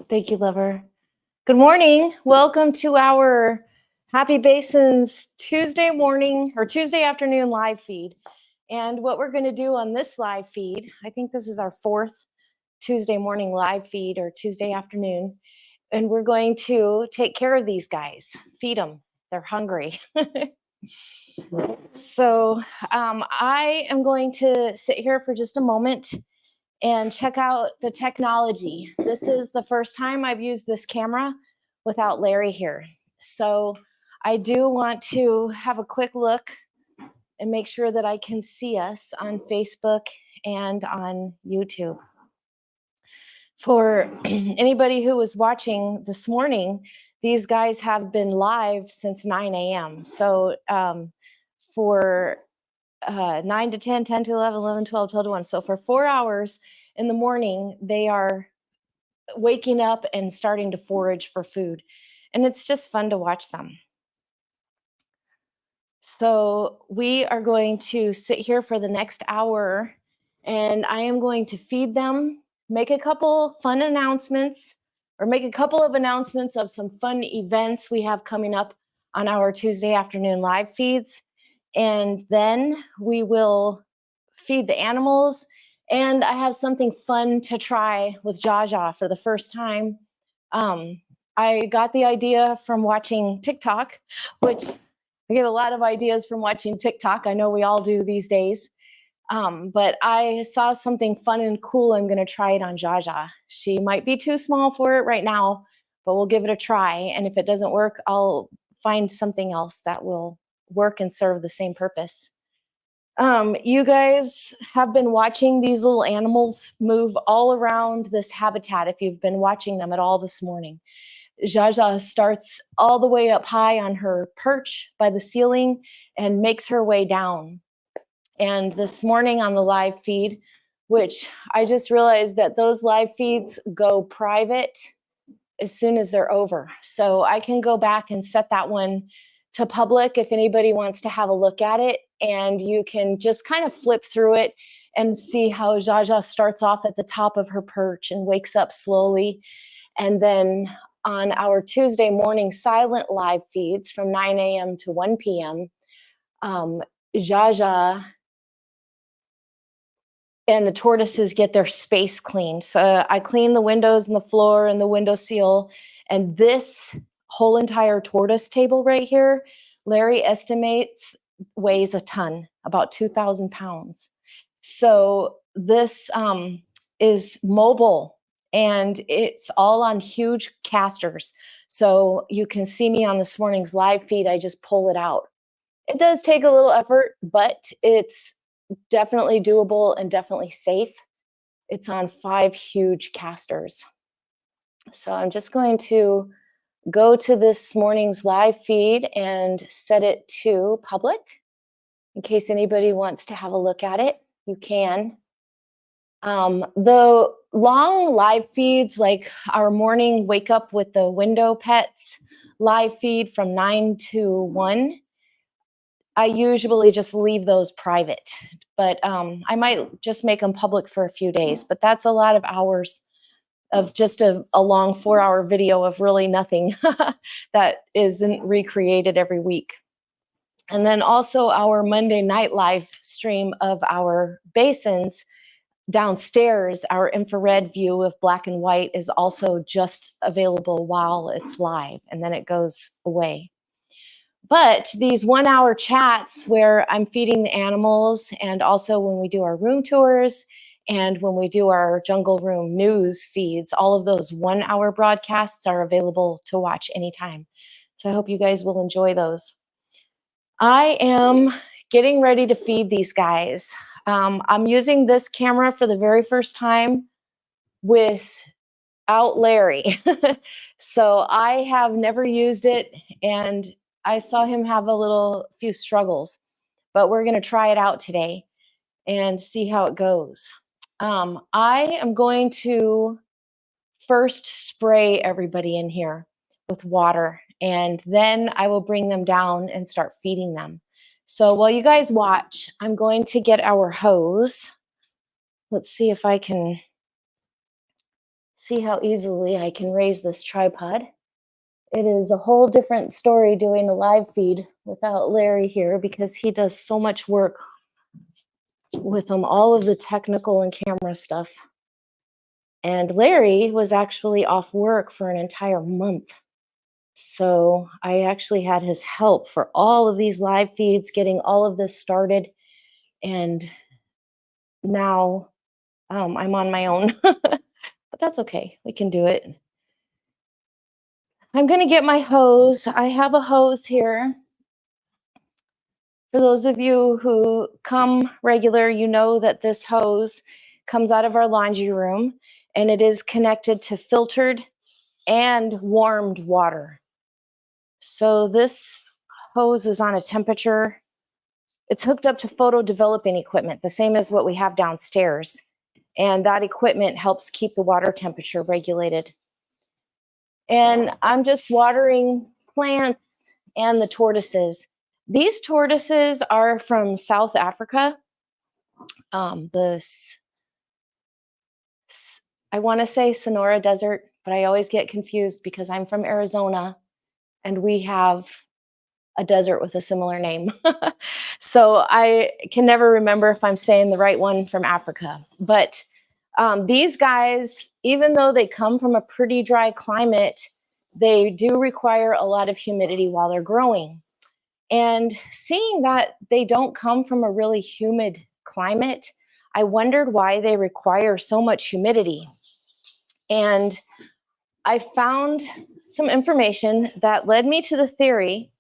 Thank you, lover. Good morning. Welcome to our Happy Basins Tuesday morning or Tuesday afternoon live feed. And what we're going to do on this live feed, I think this is our fourth Tuesday morning live feed or Tuesday afternoon. And we're going to take care of these guys, feed them. They're hungry. So I am going to sit here for just a moment and check out the technology. This is the first time I've used this camera without Larry here. So I do want to have a quick look and make sure that I can see us on Facebook and on YouTube. For anybody who was watching this morning, these guys have been live since 9 a.m. So for 9 to 10, 10 to 11, 11, 12, 12 to 1. So for 4 hours in the morning, they are waking up and starting to forage for food. And it's just fun to watch them. So we are going to sit here for the next hour, and I am going to feed them, make a couple fun announcements, or make a couple of announcements of some fun events we have coming up on our Tuesday afternoon live feeds. And then we will feed the animals. And I have something fun to try with Zsa Zsa for the first time. I got the idea from watching TikTok, which I get a lot of ideas from watching TikTok. I know we all do these days. But I saw something fun and cool. I'm going to try it on Zsa Zsa. She might be too small for it right now, but we'll give it a try. And if it doesn't work, I'll find something else that will work and serve the same purpose. You guys have been watching these little animals move all around this habitat if you've been watching them at all this morning. Zsa Zsa starts all the way up high on her perch by the ceiling and makes her way down. And this morning on the live feed, which I just realized that those live feeds go private as soon as they're over. So I can go back and set that one to public if anybody wants to have a look at it. And you can just kind of flip through it and see how Zsa Zsa starts off at the top of her perch and wakes up slowly. And then on our Tuesday morning silent live feeds from 9 a.m. to 1 p.m., Zsa Zsa and the tortoises get their space cleaned. So I clean the windows and the floor and the window seal. And this whole entire tortoise table right here, Larry estimates weighs a ton, about 2,000 pounds. So this is mobile, and it's all on huge casters. So you can see me on this morning's live feed. I just pull it out. It does take a little effort, but it's definitely doable and definitely safe. It's on 5 huge casters. So I'm just going to go to this morning's live feed and set it to public. In case anybody wants to have a look at it, you can. The long live feeds, like our morning wake up with the window pets live feed from 9 to 1, I usually just leave those private, but I might just make them public for a few days. But that's a lot of hours of just a long 4-hour video of really nothing that isn't recreated every week. And then also our Monday night live stream of our basins downstairs, our infrared view of black and white is also just available while it's live, and then it goes away. But these 1-hour chats where I'm feeding the animals, and also when we do our room tours and when we do our jungle room news feeds, all of those 1-hour broadcasts are available to watch anytime. So I hope you guys will enjoy those. I am getting ready to feed these guys. I'm using this camera for the very first time without Larry. So I have never used it, and I saw him have a few struggles, but we're going to try it out today and see how it goes. I am going to first spray everybody in here with water, and then I will bring them down and start feeding them. So while you guys watch, I'm going to get our hose. Let's see if I can see how easily I can raise this tripod. It is a whole different story doing a live feed without Larry here because he does so much work with them, all of the technical and camera stuff. And Larry was actually off work for an entire month. So I actually had his help for all of these live feeds, getting all of this started. And now I'm on my own, but that's okay. We can do it. I'm going to get my hose. I have a hose here. For those of you who come regular, you know that this hose comes out of our laundry room and it is connected to filtered and warmed water. So this hose is on a temperature. It's hooked up to photo developing equipment, the same as what we have downstairs. And that equipment helps keep the water temperature regulated. And I'm just watering plants and the tortoises. These tortoises are from South Africa. I want to say Sonora Desert, but I always get confused because I'm from Arizona and we have a desert with a similar name. So I can never remember if I'm saying the right one from Africa. But these guys, even though they come from a pretty dry climate, they do require a lot of humidity while they're growing. And seeing that they don't come from a really humid climate, I wondered why they require so much humidity. And I found some information that led me to the theory.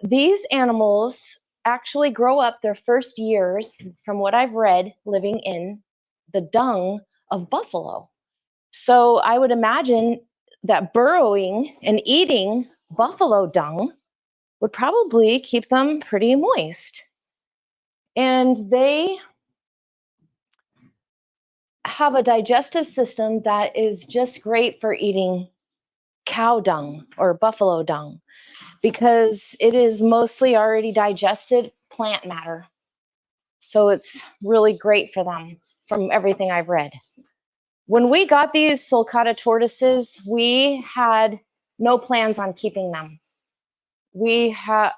These animals actually grow up their first years, from what I've read, living in the dung of buffalo. So I would imagine that burrowing and eating buffalo dung would probably keep them pretty moist. And they have a digestive system that is just great for eating cow dung or buffalo dung because it is mostly already digested plant matter. So it's really great for them from everything I've read. When we got these sulcata tortoises, we had no plans on keeping them. We have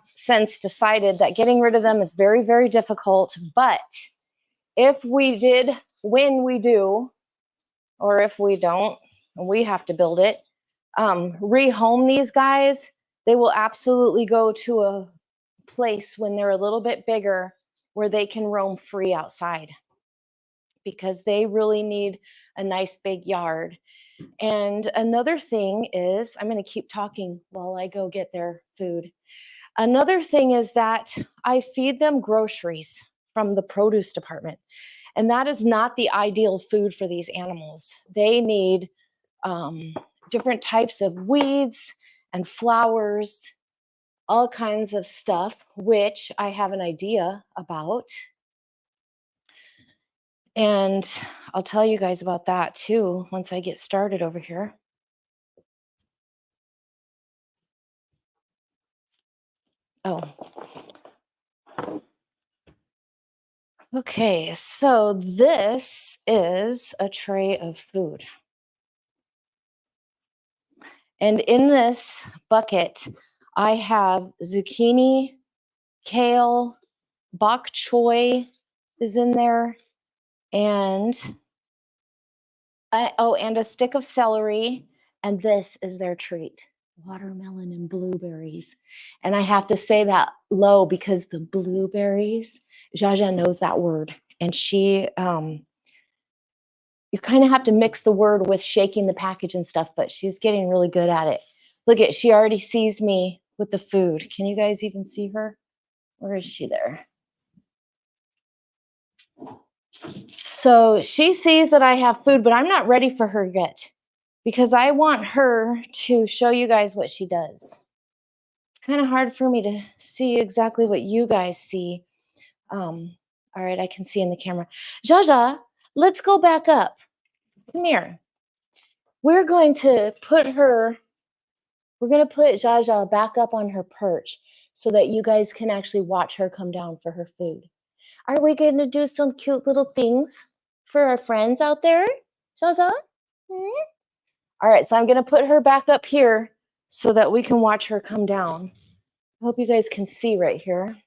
since decided that getting rid of them is very, very difficult. But if we did, when we do, or if we don't, we have to build it, rehome these guys, they will absolutely go to a place when they're a little bit bigger where they can roam free outside because they really need a nice big yard. And another thing is, I'm going to keep talking while I go get their food. Another thing is that I feed them groceries from the produce department. And that is not the ideal food for these animals. They need different types of weeds and flowers, all kinds of stuff, which I have an idea about. And I'll tell you guys about that too once I get started over here. Oh. Okay, so this is a tray of food. And in this bucket, I have zucchini, kale, bok choy is in there, and and a stick of celery, and this is their treat, watermelon and blueberries. And I have to say that low because the blueberries, Zsa Zsa knows that word, and she, you kind of have to mix the word with shaking the package and stuff, but she's getting really good at it. Look at, she already sees me with the food. Can you guys even see her? Where is she there? So she sees that I have food, but I'm not ready for her yet because I want her to show you guys what she does. It's kind of hard for me to see exactly what you guys see. All right, I can see in the camera. Zsa Zsa, let's go back up. Come here. We're going to put Zsa Zsa back up on her perch so that you guys can actually watch her come down for her food. Are we going to do some cute little things for our friends out there, Zsa Zsa? All right, so I'm going to put her back up here so that we can watch her come down. I hope you guys can see right here.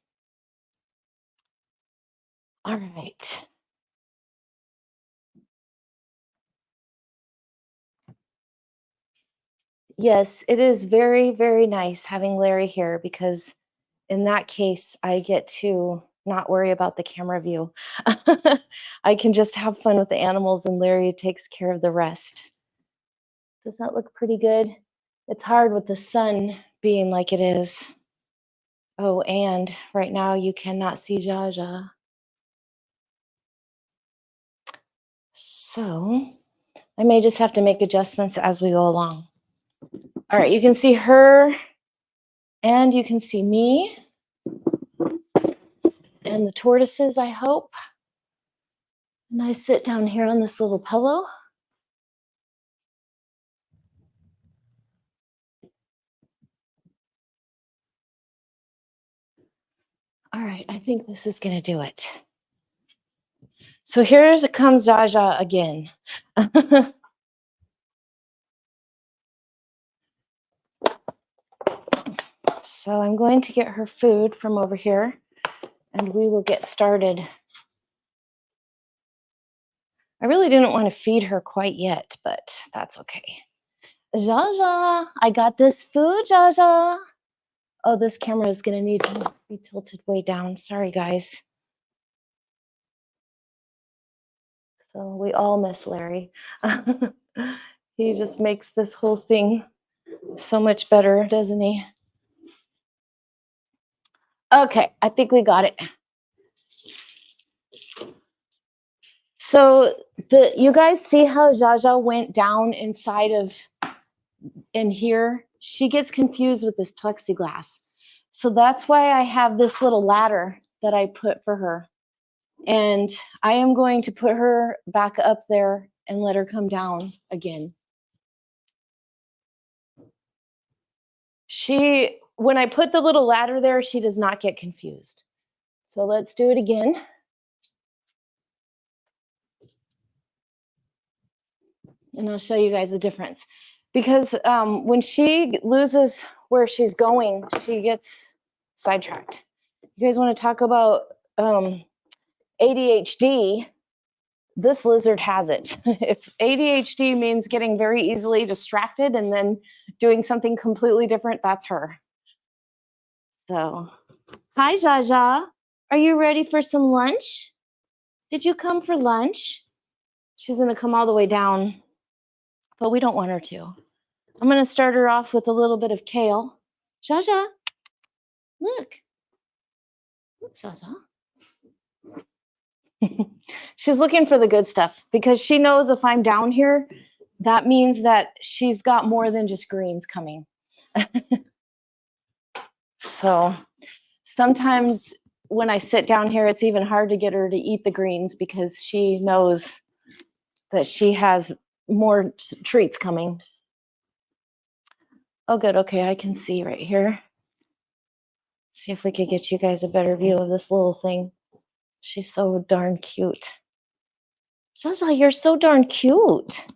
All right. Yes, it is very, very nice having Larry here because in that case, I get to not worry about the camera view. I can just have fun with the animals and Larry takes care of the rest. Does that look pretty good? It's hard with the sun being like it is. Oh, and right now you cannot see Zsa Zsa. So I may just have to make adjustments as we go along. All right, you can see her and you can see me and the tortoises, I hope. And I sit down here on this little pillow. All right, I think this is gonna do it. So here comes Zsa Zsa again. So I'm going to get her food from over here and we will get started. I really didn't want to feed her quite yet, but that's okay. Zsa Zsa, I got this food, Zsa Zsa. Oh, this camera is gonna need to be tilted way down. Sorry, guys. So we all miss Larry. He just makes this whole thing so much better, doesn't he? Okay, I think we got it. So you guys see how Zsa Zsa went down inside of in here? She gets confused with this plexiglass. So that's why I have this little ladder that I put for her. And I am going to put her back up there and let her come down again. When I put the little ladder there, she does not get confused. So let's do it again. And I'll show you guys the difference. Because when she loses where she's going, she gets sidetracked. You guys want to talk about ADHD? This lizard has it. If ADHD means getting very easily distracted and then doing something completely different, that's her. So, hi, Zsa Zsa. Are you ready for some lunch? Did you come for lunch? She's going to come all the way down, but we don't want her to. I'm going to start her off with a little bit of kale. Zsa Zsa, look. Look, Zsa Zsa. She's looking for the good stuff because she knows if I'm down here, that means that she's got more than just greens coming. So sometimes when I sit down here, it's even hard to get her to eat the greens because she knows that she has more treats coming. Oh, good. Okay, I can see right here. See if we could get you guys a better view of this little thing. She's so darn cute. Zsa Zsa, you're so darn cute.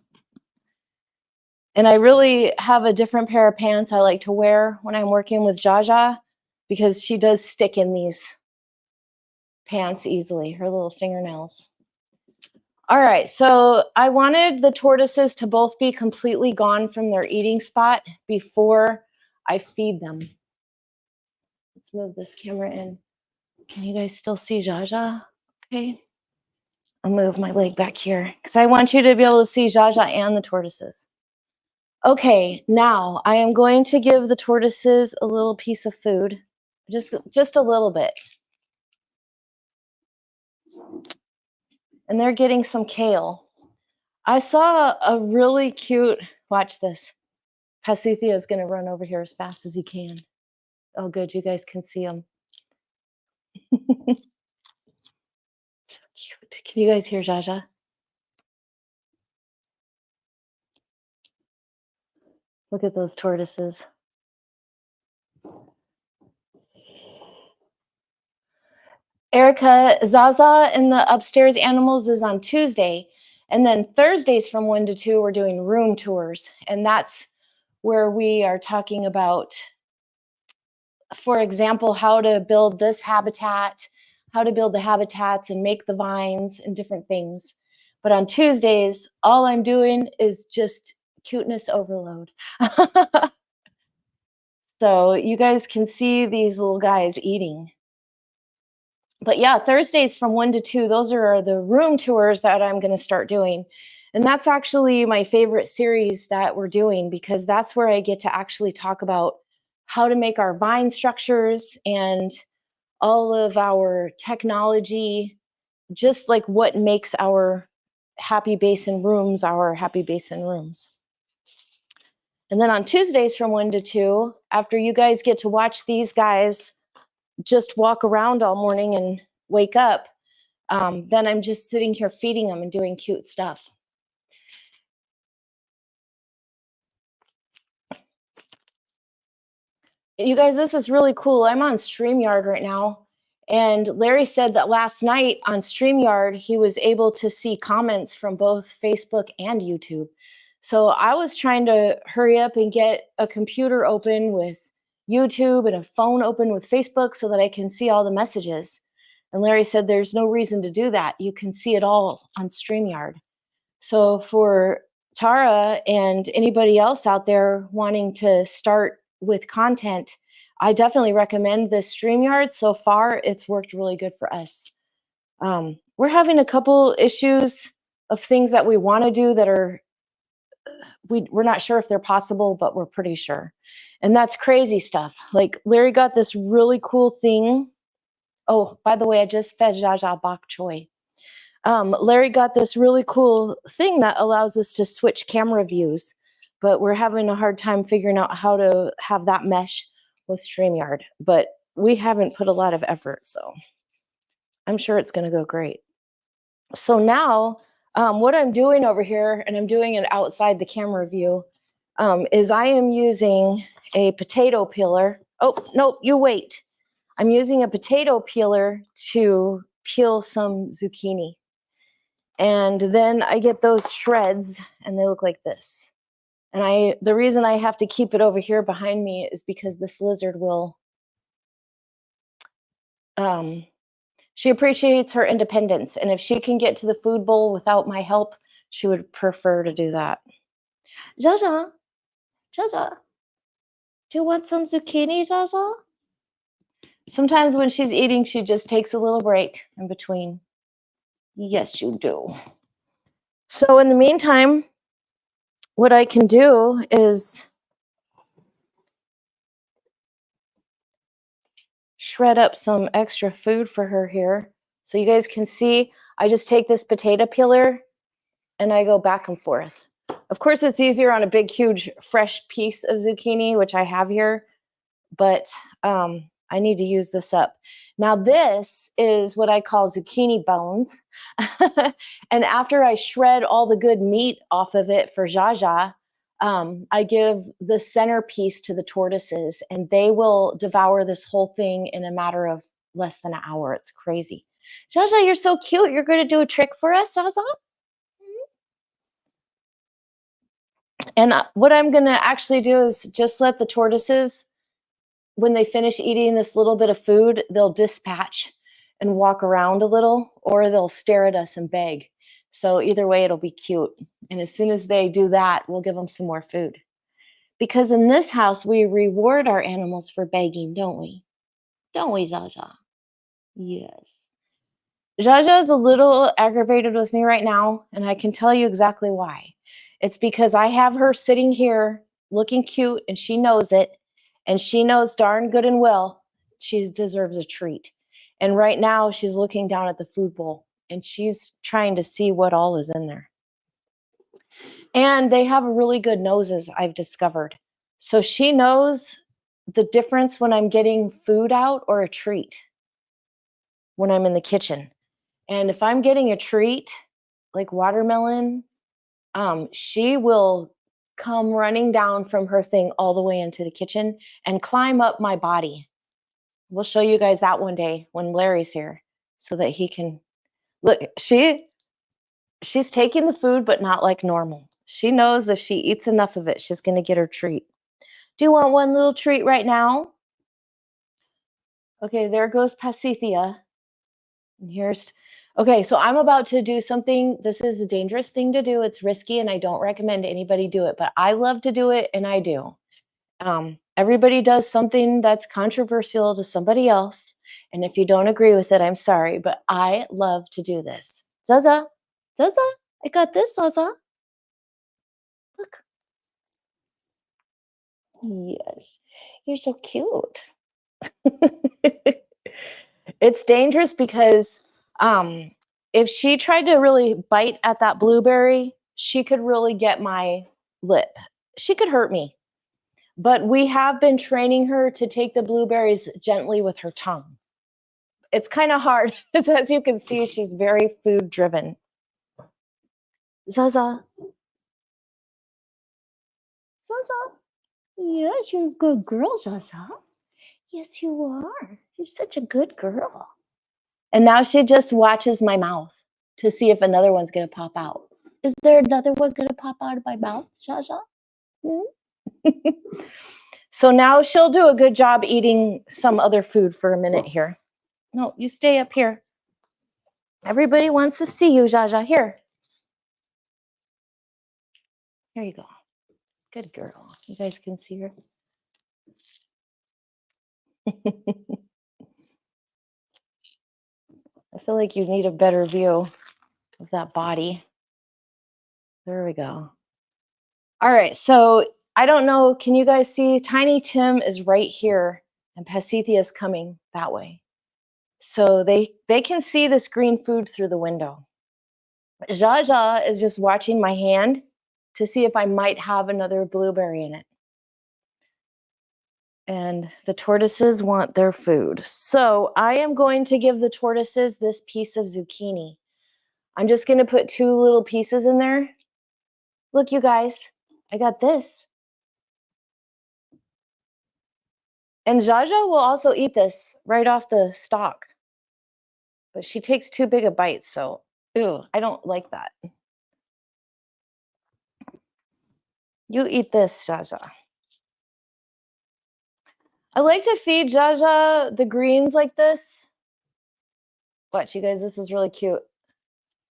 And I really have a different pair of pants I like to wear when I'm working with Zsa Zsa because she does stick in these pants easily, her little fingernails. All right, so I wanted the tortoises to both be completely gone from their eating spot before I feed them. Let's move this camera in. Can you guys still see Zsa Zsa? Okay. I'll move my leg back here because I want you to be able to see Zsa Zsa and the tortoises. Okay, now I am going to give the tortoises a little piece of food, just a little bit. And they're getting some kale. I saw a really cute, watch this. Pasithia is going to run over here as fast as he can. Oh, good, you guys can see him. So cute. Can you guys hear Zsa Zsa? Look at those tortoises. Erica, Zsa Zsa in the upstairs animals is on Tuesday, And then Thursdays from 1 to 2, we're doing room tours. And that's where we are talking about, for example, how to build this habitat, how to build the habitats and make the vines and different things. But on Tuesdays, all I'm doing is just cuteness overload. So you guys can see these little guys eating. But yeah, Thursdays from 1 to 2, those are the room tours that I'm going to start doing. And that's actually my favorite series that we're doing, because that's where I get to actually talk about how to make our vine structures and all of our technology, just like what makes our Happy Basin rooms our Happy Basin rooms. And then on Tuesdays from 1 to 2, after you guys get to watch these guys just walk around all morning and wake up, then I'm just sitting here feeding them and doing cute stuff. You guys, this is really cool. I'm on StreamYard right now. And Larry said that last night on StreamYard, he was able to see comments from both Facebook and YouTube. So I was trying to hurry up and get a computer open with YouTube and a phone open with Facebook so that I can see all the messages. And Larry said there's no reason to do that. You can see it all on StreamYard. So for Tara and anybody else out there wanting to start with content, I definitely recommend this StreamYard. So far, it's worked really good for us. We're having a couple issues of things that we want to do that are, we're not sure if they're possible, but we're pretty sure. And that's crazy stuff. Like Larry got this really cool thing. Oh, by the way, I just fed Zsa Zsa bok choy. Larry got this really cool thing that allows us to switch camera views, but we're having a hard time figuring out how to have that mesh with StreamYard. But we haven't put a lot of effort, so I'm sure it's going to go great. So now what I'm doing over here, and I'm doing it outside the camera view, is I am using a potato peeler. Oh, no, you wait. I'm using a potato peeler to peel some zucchini. And then I get those shreds and they look like this. And the reason I have to keep it over here behind me is because this lizard will, she appreciates her independence. And if she can get to the food bowl without my help, she would prefer to do that. Zsa Zsa, Zsa Zsa, do you want some zucchini, Zsa Zsa? Sometimes when she's eating, she just takes a little break in between. Yes, you do. So in the meantime, what I can do is shred up some extra food for her here. So you guys can see, I just take this potato peeler and I go back and forth. Of course, it's easier on a big, huge, fresh piece of zucchini, which I have here, but I need to use this up. Now this is what I call zucchini bones. And after I shred all the good meat off of it for Zsa Zsa, I give the centerpiece to the tortoises, and they will devour this whole thing in a matter of less than an hour. It's crazy. Zsa Zsa, you're so cute. You're going to do a trick for us, Zsa Zsa? And what I'm going to actually do is just let the tortoises, when they finish eating this little bit of food, they'll dispatch and walk around a little, or they'll stare at us and beg. So either way, it'll be cute. And as soon as they do that, we'll give them some more food. Because in this house, we reward our animals for begging, don't we? Don't we, Zsa Zsa? Yes. Zsa Zsa is a little aggravated with me right now, and I can tell you exactly why. It's because I have her sitting here looking cute, and she knows it, and she knows darn good and well she deserves a treat. And right now, she's looking down at the food bowl, and she's trying to see what all is in there. And they have really good noses, I've discovered. So she knows the difference when I'm getting food out or a treat when I'm in the kitchen. And if I'm getting a treat, like watermelon, she will come running down from her thing all the way into the kitchen and climb up my body. We'll show you guys that one day when Larry's here so that he can look. She She's taking the food, but not like normal. She knows if she eats enough of it, she's going to get her treat. Do you want one little treat right now? Okay, there goes Pasithia. And here's, okay, so I'm about to do something. This is a dangerous thing to do. It's risky, and I don't recommend anybody do it, but I love to do it, and I do. Everybody does something that's controversial to somebody else. And if you don't agree with it, I'm sorry, but I love to do this. Zsa Zsa, Zsa Zsa, I got this, Zsa Zsa. Look. Yes, you're so cute. It's dangerous because if she tried to really bite at that blueberry, she could really get my lip. She could hurt me. But we have been training her to take the blueberries gently with her tongue. It's kind of hard. As you can see, she's very food driven. Zsa Zsa. Zsa Zsa. Yes, you're a good girl, Zsa Zsa. Yes, you are. You're such a good girl. And now she just watches my mouth to see if another one's going to pop out. Is there another one going to pop out of my mouth, Zsa Zsa? So now she'll do a good job eating some other food for a minute here. No, you stay up here. Everybody wants to see you, Zsa Zsa. Here. Here you go. Good girl. You guys can see her. I feel like you need a better view of that body. There we go. All right, so I don't know, can you guys see? Tiny Tim is right here, and Pasithia is coming that way. So they can see this green food through the window. Zsa Zsa is just watching my hand to see if I might have another blueberry in it. And the tortoises want their food. So I am going to give the tortoises this piece of zucchini. I'm just going to put 2 little pieces in there. Look, you guys, I got this. And Zsa Zsa will also eat this right off the stalk. But she takes too big a bite, so ew, I don't like that. You eat this, Zsa Zsa. I like to feed Zsa Zsa the greens like this. Watch, you guys, this is really cute.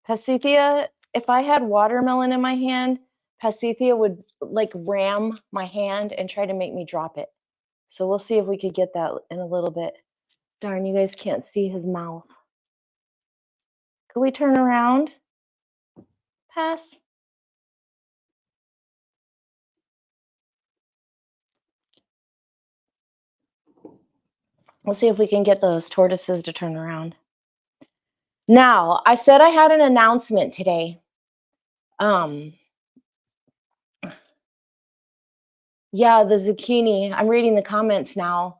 Pasithia, if I had watermelon in my hand, Pasithia would like ram my hand and try to make me drop it. So we'll see if we could get that in a little bit. Darn, you guys can't see his mouth. Could we turn around? Pass. We'll see if we can get those tortoises to turn around. Now, I said I had an announcement today. Yeah, the zucchini. I'm reading the comments now.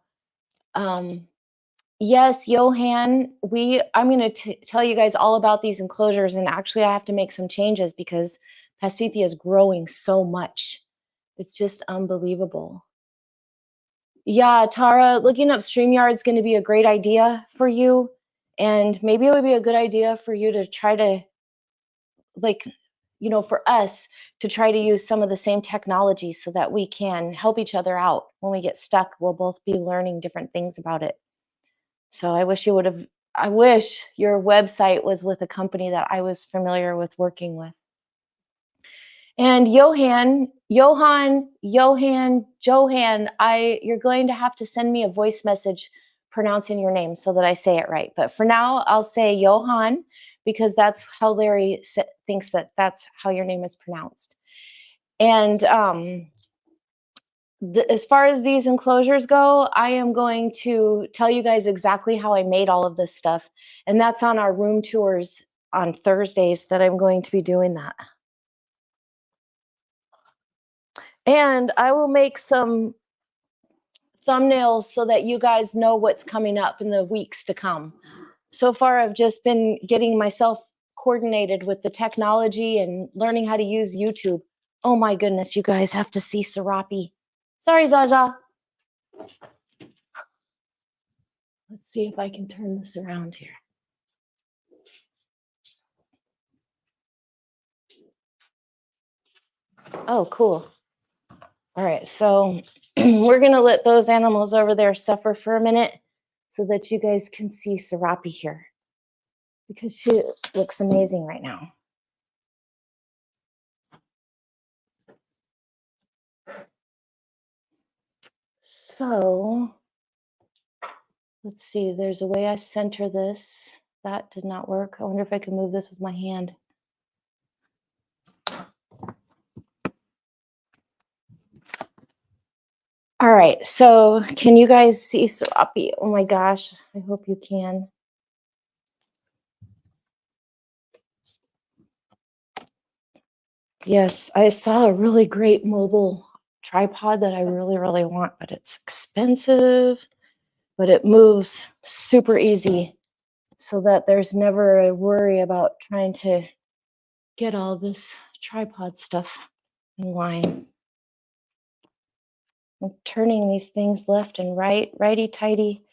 Yes, Johan, I'm going to tell you guys all about these enclosures, and actually I have to make some changes because Pasithia is growing so much. It's just unbelievable. Yeah, Tara, looking up StreamYard is going to be a great idea for you, and maybe it would be a good idea for you to try to, like, you know, for us to try to use some of the same technology so that we can help each other out. When we get stuck, we'll both be learning different things about it. So I wish your website was with a company that I was familiar with working with. And Johan, you're going to have to send me a voice message pronouncing your name so that I say it right. But for now, I'll say Johan because that's how Larry thinks that's how your name is pronounced. And as far as these enclosures go, I am going to tell you guys exactly how I made all of this stuff. And that's on our room tours on Thursdays that I'm going to be doing that. And I will make some thumbnails so that you guys know what's coming up in the weeks to come. So far, I've just been getting myself coordinated with the technology and learning how to use YouTube. Oh my goodness, you guys have to see Serapi. Sorry, Zsa Zsa. Let's see if I can turn this around here. Oh, cool. All right, so we're gonna let those animals over there suffer for a minute so that you guys can see Serapi here because she looks amazing right now. So let's see, there's a way I center this. That did not work. I wonder if I can move this with my hand. All right, so can you guys see Serapi? Oh my gosh, I hope you can. Yes, I saw a really great mobile tripod that I really, really want, but it's expensive, but it moves super easy so that there's never a worry about trying to get all this tripod stuff in line. I'm turning these things left and right, righty-tighty,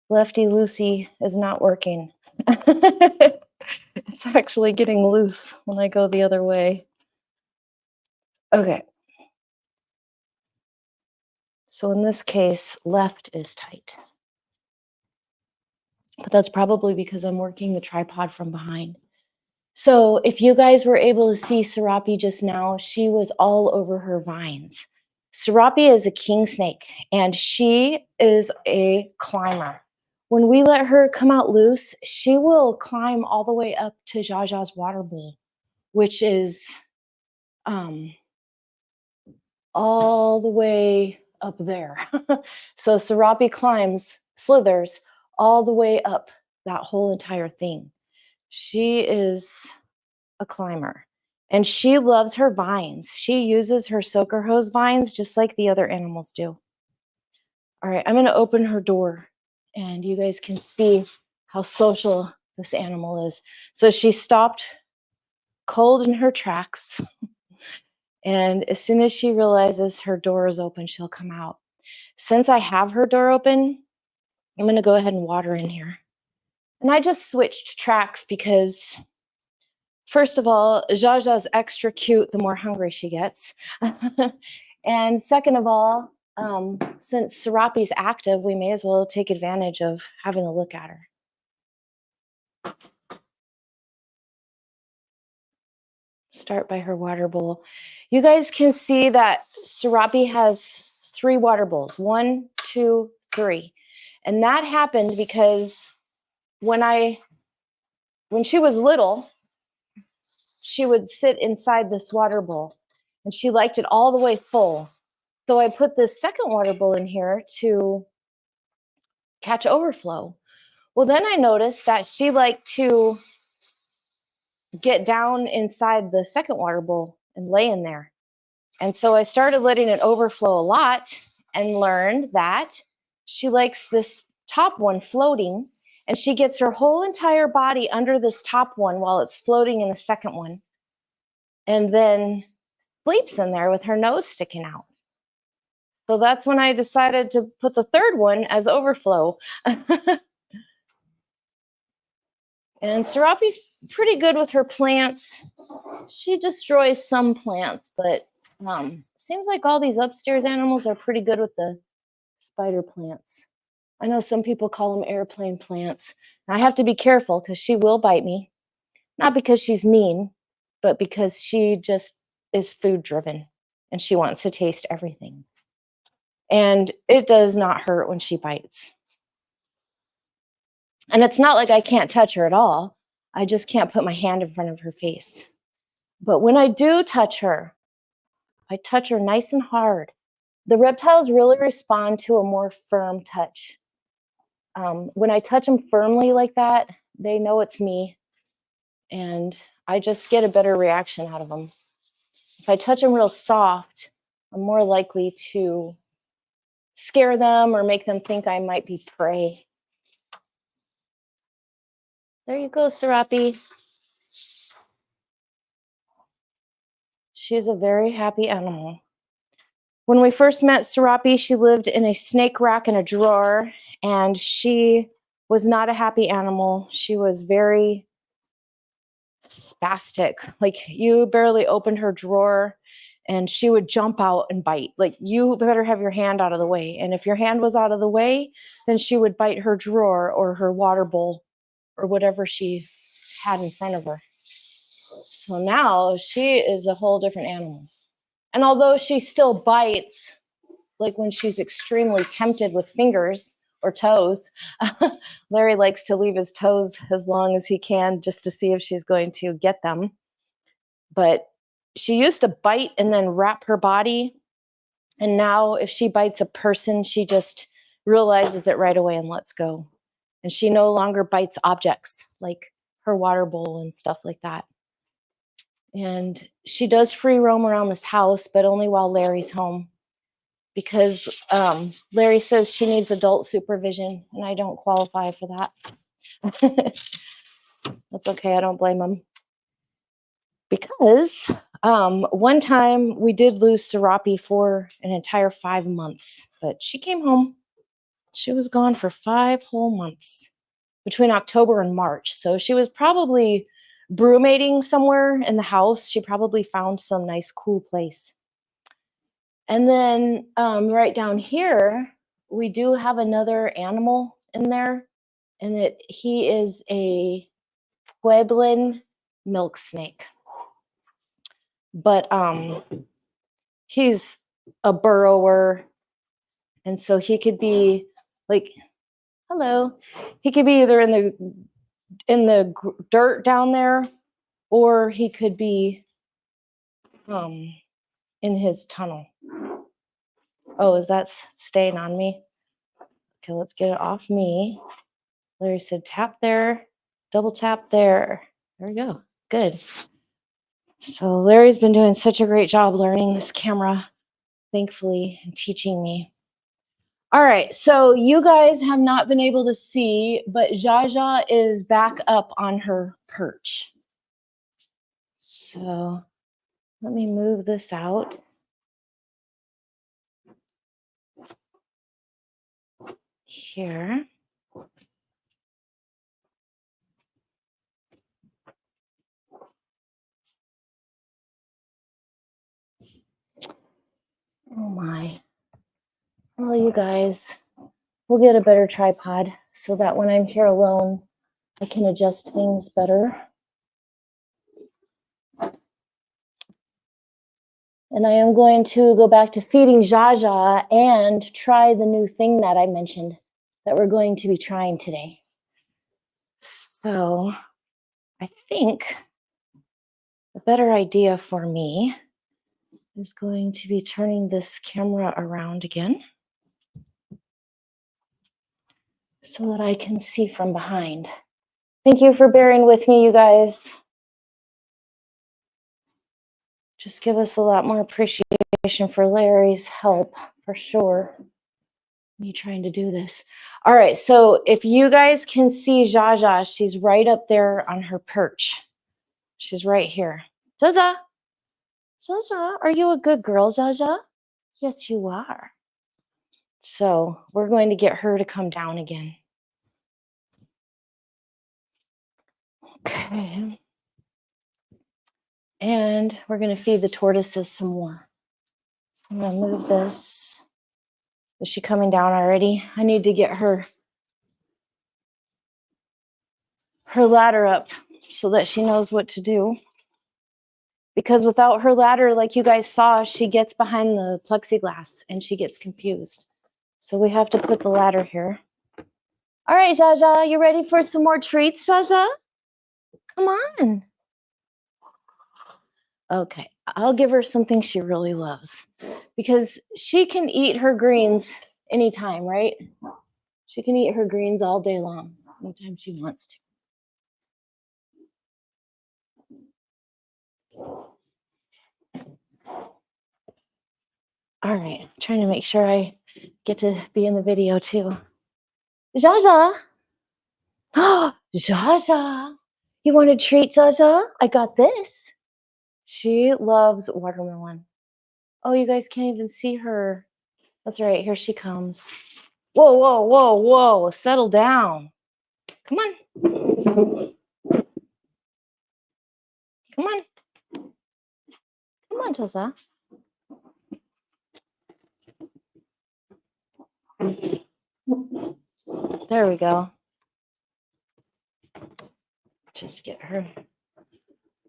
lefty-loosey is not working. It's actually getting loose when I go the other way. Okay. So in this case, left is tight. But that's probably because I'm working the tripod from behind. So if you guys were able to see Serapi just now, she was all over her vines. Serapi is a king snake, and she is a climber. When we let her come out loose, she will climb all the way up to Zsa Zsa's water bowl, which is all the way up there. So Serapi slithers all the way up that whole entire thing. She is a climber and she loves her vines. She uses her soaker hose vines just like the other animals do. All right, I'm going to open her door and you guys can see how social this animal is. So she stopped cold in her tracks. And as soon as she realizes her door is open, she'll come out. Since I have her door open, I'm going to go ahead and water in here. And I just switched tracks because, first of all, Zsa Zsa's extra cute the more hungry she gets. And second of all, since Serapi's active, we may as well take advantage of having a look at her. Start by her water bowl. You guys can see that Serapi has 3 water bowls. 1, 2, 3. And that happened because when she was little, she would sit inside this water bowl and she liked it all the way full. So I put this second water bowl in here to catch overflow. Well, then I noticed that she liked to get down inside the second water bowl and lay in there. And so I started letting it overflow a lot and learned that she likes this top one floating, and she gets her whole entire body under this top one while it's floating in the second one, and then sleeps in there with her nose sticking out. So that's when I decided to put the third one as overflow. And Serapi's pretty good with her plants. She destroys some plants, but seems like all these upstairs animals are pretty good with the spider plants. I know some people call them airplane plants. And I have to be careful because she will bite me. Not because she's mean, but because she just is food driven and she wants to taste everything. And it does not hurt when she bites. And it's not like I can't touch her at all. I just can't put my hand in front of her face. But when I do touch her, I touch her nice and hard. The reptiles really respond to a more firm touch. When I touch them firmly like that, they know it's me, and I just get a better reaction out of them. If I touch them real soft, I'm more likely to scare them or make them think I might be prey. There you go, Serapi. She's a very happy animal. When we first met Serapi, she lived in a snake rack in a drawer, and she was not a happy animal. She was very spastic. Like, you barely opened her drawer and she would jump out and bite. Like, you better have your hand out of the way. And if your hand was out of the way, then she would bite her drawer or her water bowl or whatever she had in front of her. So now she is a whole different animal. And although she still bites, like when she's extremely tempted with fingers or toes, Larry likes to leave his toes as long as he can just to see if she's going to get them. But she used to bite and then wrap her body. And now if she bites a person, she just realizes it right away and lets go. And she no longer bites objects like her water bowl and stuff like that. And she does free roam around this house, but only while Larry's home, because Larry says she needs adult supervision, and I don't qualify for that. That's okay, I don't blame him. Because one time we did lose Serapi for an entire 5 months, but she came home. She was gone for 5 whole months between October and March. So she was probably brumating somewhere in the house. She probably found some nice cool place. And then right down here, we do have another animal in there, and he is a Pueblan milk snake. But he's a burrower, and so he could be like, hello, he could be either in the dirt down there, or he could be in his tunnel. Oh, is that staying on me? Okay, let's get it off me. Larry said tap there, double tap there. There we go. Good. So Larry's been doing such a great job learning this camera, thankfully, and teaching me. All right, so you guys have not been able to see, but Zsa Zsa is back up on her perch. So let me move this out. Here. Oh my. Well, you guys, we'll get a better tripod so that when I'm here alone, I can adjust things better. And I am going to go back to feeding Zsa Zsa and try the new thing that I mentioned that we're going to be trying today. So I think a better idea for me is going to be turning this camera around again so that I can see from behind. Thank you for bearing with me, you guys. Just give us a lot more appreciation for Larry's help, for sure. Me trying to do this. All right, so if you guys can see Zsa Zsa, she's right up there on her perch. She's right here. Zsa Zsa. Zsa Zsa, are you a good girl, Zsa Zsa? Yes, you are. So we're going to get her to come down again. Okay. And we're going to feed the tortoises some more. So I'm going to move this. Is she coming down already? I need to get her ladder up so that she knows what to do. Because without her ladder, like you guys saw, she gets behind the plexiglass and she gets confused. So we have to put the ladder here. All right, Zsa Zsa, you ready for some more treats, Zsa Zsa? Come on. Okay, I'll give her something she really loves because she can eat her greens anytime, right? She can eat her greens all day long, anytime she wants to. All right, trying to make sure I get to be in the video too. Zsa Zsa. Oh, Zsa Zsa. You want a treat, Zsa Zsa? I got this. She loves watermelon. Oh, you guys can't even see her. That's right, here she comes. Whoa, whoa, whoa, whoa, settle down. Come on. Come on. Come on, Zsa Zsa. There we go. Just get her.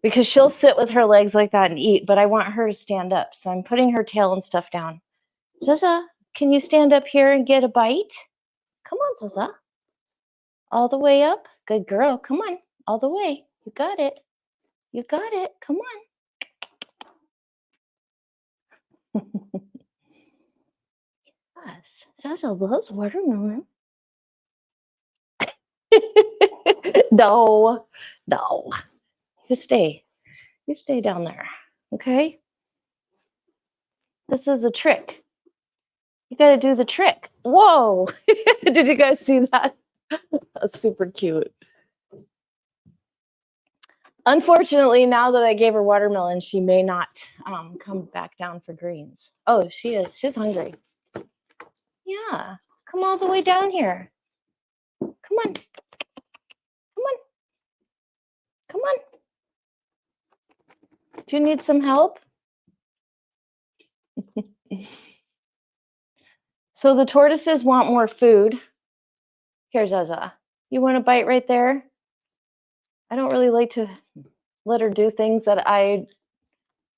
Because she'll sit with her legs like that and eat, but I want her to stand up. So I'm putting her tail and stuff down. Zsa Zsa, can you stand up here and get a bite? Come on, Zsa Zsa. All the way up. Good girl. Come on. All the way. You got it. You got it. Come on. Yes. Zsa Zsa loves watermelon. No. No. You stay. You stay down there. Okay? This is a trick. You got to do the trick. Whoa. Did you guys see that? That's super cute. Unfortunately, now that I gave her watermelon, she may not come back down for greens. Oh, she is. She's hungry. Yeah. Come all the way down here. Come on. Come on. Come on. Do you need some help? So the tortoises want more food. Here, Zsa Zsa. You want a bite right there? I don't really like to let her do things that I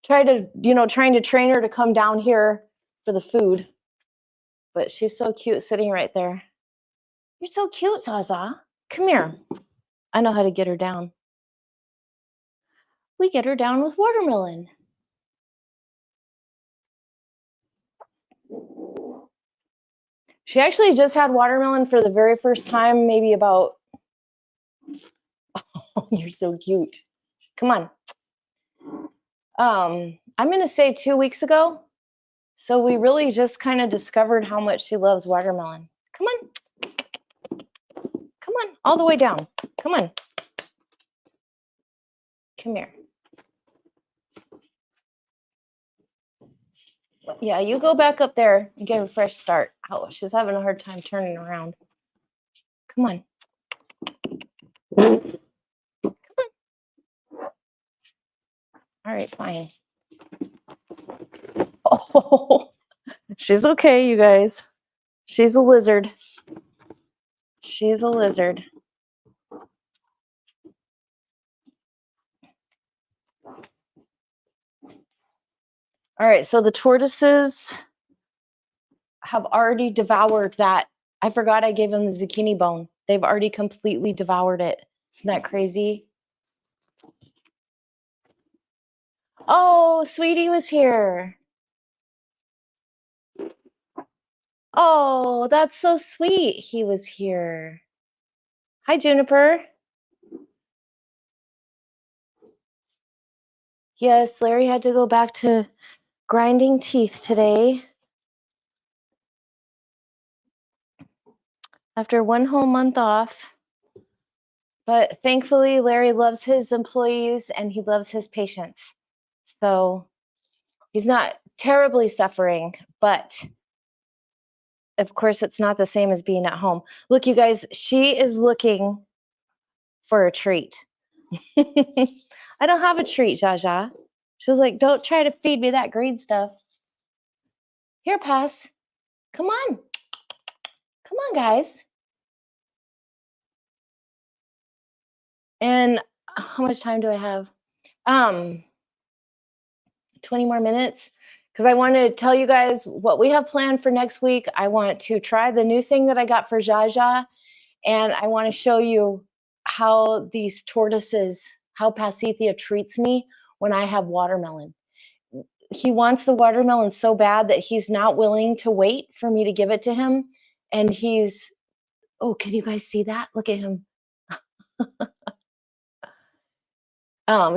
trying to train her to come down here for the food. But she's so cute sitting right there. You're so cute, Zsa Zsa. Come here. I know how to get her down. We get her down with watermelon. She actually just had watermelon for the very first time, maybe about, oh, you're so cute. Come on. I'm going to say 2 weeks ago. So we really just kind of discovered how much she loves watermelon. Come on. Come on, all the way down. Come on. Come here. Yeah, you go back up there and get a fresh start. Oh, she's having a hard time turning around. Come on. Come on. All right, fine. Oh, she's okay, you guys. She's a lizard. She's a lizard. All right, so the tortoises have already devoured that. I forgot I gave them the zucchini bone. They've already completely devoured it. Isn't that crazy? Oh, Sweetie was here. Oh, that's so sweet. He was here. Hi, Juniper. Yes, Larry had to go back to grinding teeth today. After 1 whole month off. But thankfully, Larry loves his employees and he loves his patients. So he's not terribly suffering, but of course, it's not the same as being at home. Look, you guys, she is looking for a treat. I don't have a treat, Zsa Zsa. She's like, don't try to feed me that green stuff. Here, pass. Come on. Come on, guys. And how much time do I have? 20 more minutes. Because I want to tell you guys what we have planned for next week. I want to try the new thing that I got for Zsa Zsa. And I want to show you how these tortoises, how Pasithea treats me when I have watermelon. He wants the watermelon so bad that he's not willing to wait for me to give it to him. And he's, oh, can you guys see that? Look at him.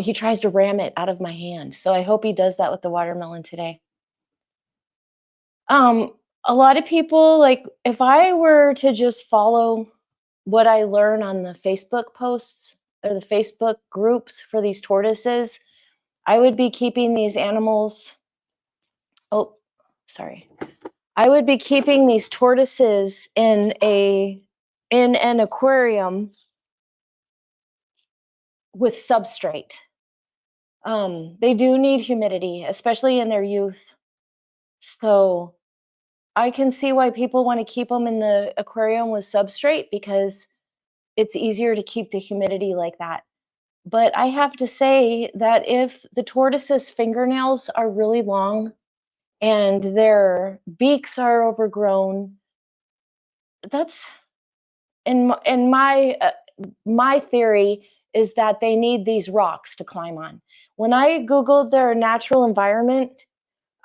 He tries to ram it out of my hand. So I hope he does that with the watermelon today. A lot of people, like if I were to just follow what I learn on the Facebook posts or the Facebook groups for these tortoises, I would be keeping these animals. Oh, sorry. I would be keeping these tortoises in an aquarium with substrate. They do need humidity, especially in their youth. So I can see why people want to keep them in the aquarium with substrate because it's easier to keep the humidity like that. But I have to say that if the tortoise's fingernails are really long and their beaks are overgrown, that's in my theory is that they need these rocks to climb on. When I Googled their natural environment,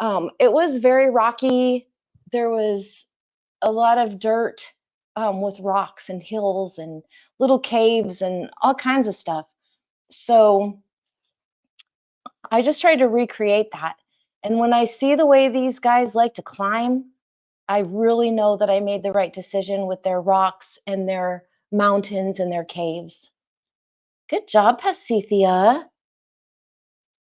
it was very rocky. There was a lot of dirt with rocks and hills and little caves and all kinds of stuff. So I just tried to recreate that. And when I see the way these guys like to climb, I really know that I made the right decision with their rocks and their mountains and their caves. Good job, Pasithia.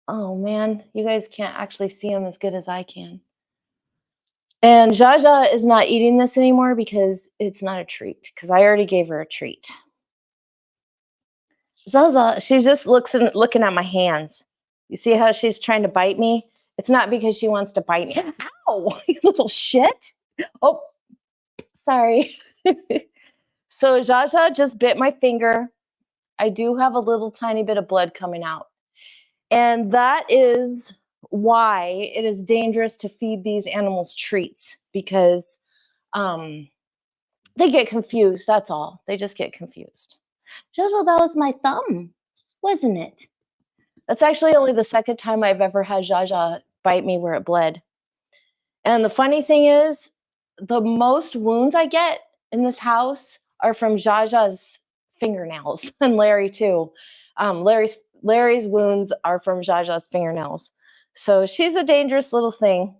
Oh man, you guys can't actually see them as good as I can. And Zsa Zsa is not eating this anymore because it's not a treat, because I already gave her a treat. Zsa Zsa, she's just looking at my hands. You see how she's trying to bite me? It's not because she wants to bite me. Ow, you little shit. Oh, sorry. So Zsa Zsa just bit my finger. I do have a little tiny bit of blood coming out. And that is why it is dangerous to feed these animals treats, because they get confused. That's all. They just get confused. Jojo, that was my thumb, wasn't it? That's actually only the second time I've ever had Zsa Zsa bite me where it bled. And the funny thing is, the most wounds I get in this house are from Zsa Zsa's fingernails, and Larry too. Larry's wounds are from Zsa Zsa's fingernails. So she's a dangerous little thing,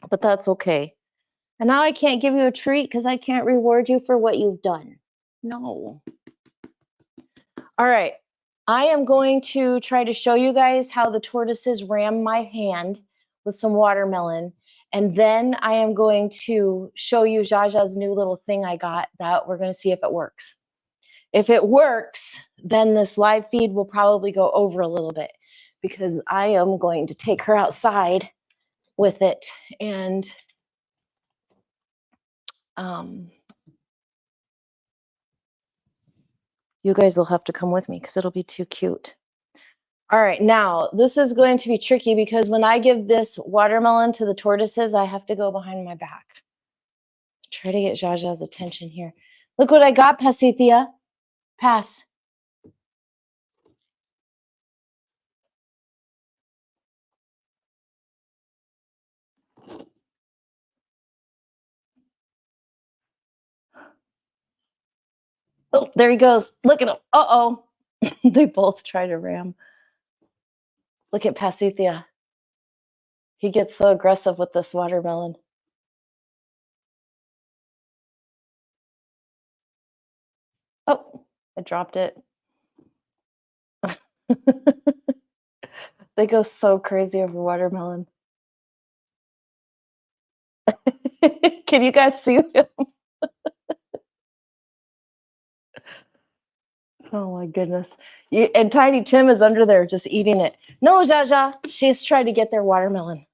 but that's okay. And now I can't give you a treat because I can't reward you for what you've done. No. All right. I am going to try to show you guys how the tortoises ram my hand with some watermelon. And then I am going to show you Zsa Zsa's new little thing I got that we're going to see if it works. If it works, then this live feed will probably go over a little bit because I am going to take her outside with it. And you guys will have to come with me because it'll be too cute. All right, now this is going to be tricky because when I give this watermelon to the tortoises, I have to go behind my back. Try to get Zsa Zsa's attention here. Look what I got, Pasithia. Pass. Oh, there he goes. Look at him. Uh-oh. They both try to ram. Look at Pasithia. He gets so aggressive with this watermelon. Oh, I dropped it. They go so crazy over watermelon. Can you guys see him? Oh my goodness. And Tiny Tim is under there just eating it. No, Zsa Zsa, she's trying to get their watermelon.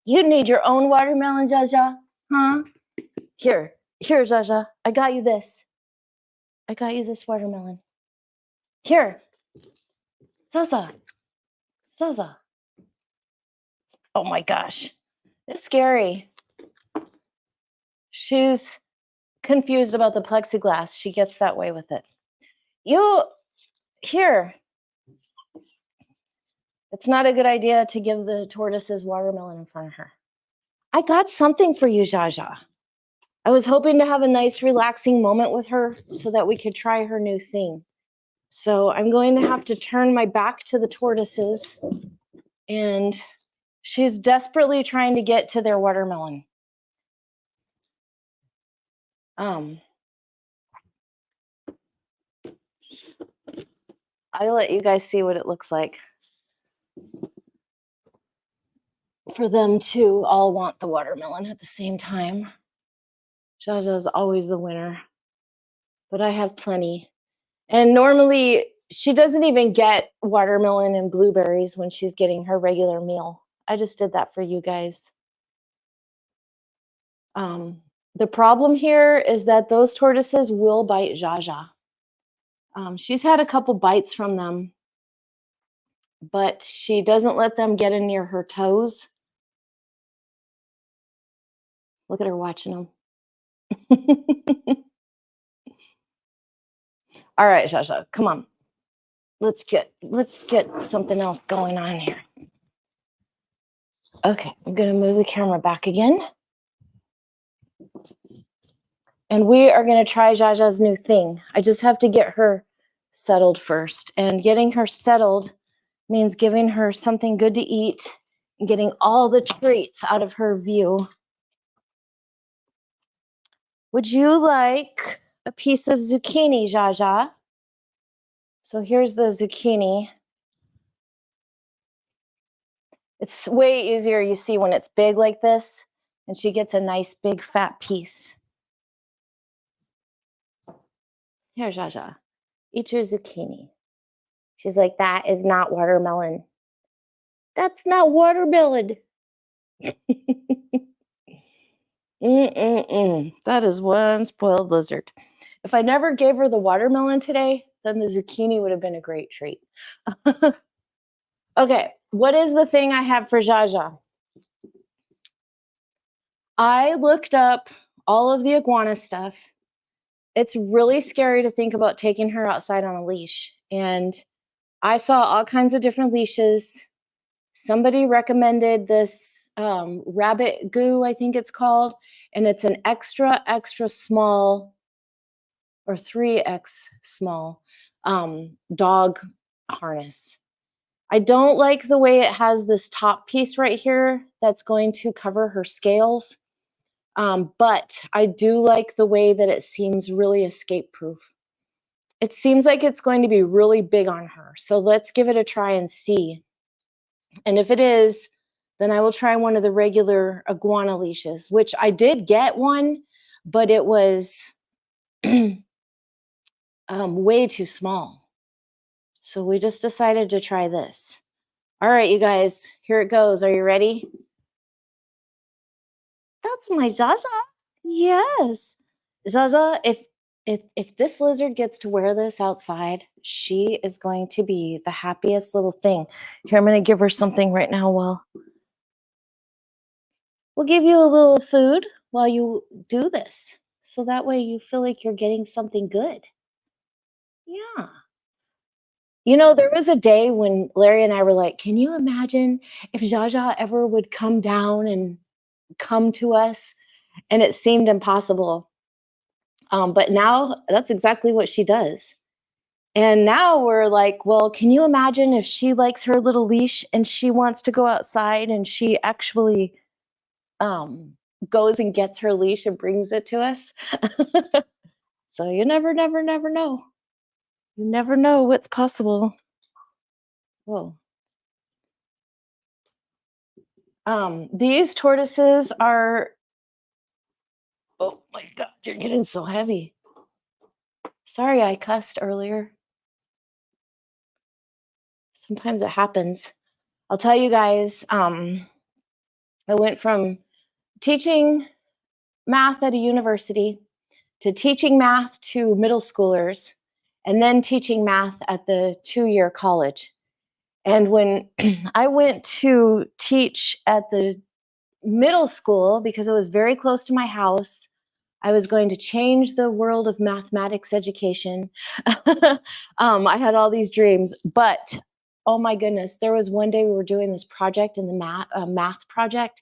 You need your own watermelon, Zsa Zsa, huh? Here, Zsa Zsa, I got you this. I got you this watermelon. Here, Zsa Zsa, Zsa Zsa. Oh my gosh, it's scary. She's confused about the plexiglass. She gets that way with it. Here. It's not a good idea to give the tortoises watermelon in front of her. I got something for you, Zsa Zsa. I was hoping to have a nice relaxing moment with her so that we could try her new thing. So I'm going to have to turn my back to the tortoises, and she's desperately trying to get to their watermelon. I'll let you guys see what it looks like. For them to all want the watermelon at the same time. Zsa Zsa is always the winner, but I have plenty. And normally she doesn't even get watermelon and blueberries when she's getting her regular meal. I just did that for you guys. The problem here is that those tortoises will bite Zsa Zsa. She's had a couple bites from them, but she doesn't let them get in near her toes. Look at her watching them. All right, Zsa Zsa, come on. Let's get something else going on here. Okay, I'm gonna move the camera back again. And we are gonna try Zsa Zsa's new thing. I just have to get her settled first. And getting her settled means giving her something good to eat and getting all the treats out of her view. Would you like a piece of zucchini, Zsa Zsa? So here's the zucchini. It's way easier, you see, when it's big like this, and she gets a nice big fat piece. Here, Zsa Zsa, eat your zucchini. She's like, that is not watermelon. That's not watermelon. That is one spoiled lizard. If I never gave her the watermelon today, then the zucchini would have been a great treat. Okay, what is the thing I have for Zsa Zsa? I looked up all of the iguana stuff. It's really scary to think about taking her outside on a leash. And I saw all kinds of different leashes. Somebody recommended this rabbit goo, I think it's called. And it's an extra, extra small or 3X small dog harness. I don't like the way it has this top piece right here that's going to cover her scales. But I do like the way that it seems really escape proof. It seems like it's going to be really big on her. So let's give it a try and see. And if it is, then I will try one of the regular iguana leashes, which I did get one, but it was way too small. So we just decided to try this. All right, you guys, here it goes. Are you ready? That's my Zsa Zsa. Yes. Zsa Zsa, if this lizard gets to wear this outside, she is going to be the happiest little thing. Here, I'm going to give her something right now. Well, we'll give you a little food while you do this. So that way you feel like you're getting something good. Yeah. You know, there was a day when Larry and I were like, can you imagine if Zsa Zsa ever would come down and come to us? And it seemed impossible. But now that's exactly what she does. And now we're like, well, can you imagine if she likes her little leash and she wants to go outside and she actually goes and gets her leash and brings it to us? So you never know. You never know what's possible. Whoa. These tortoises are, oh my God, you're getting so heavy. Sorry, I cussed earlier. Sometimes it happens. I'll tell you guys, I went from teaching math at a university to teaching math to middle schoolers and then teaching math at the 2-year college. And when I went to teach at the middle school, because it was very close to my house, I was going to change the world of mathematics education. I had all these dreams, but oh my goodness, there was one day we were doing this project in the math project,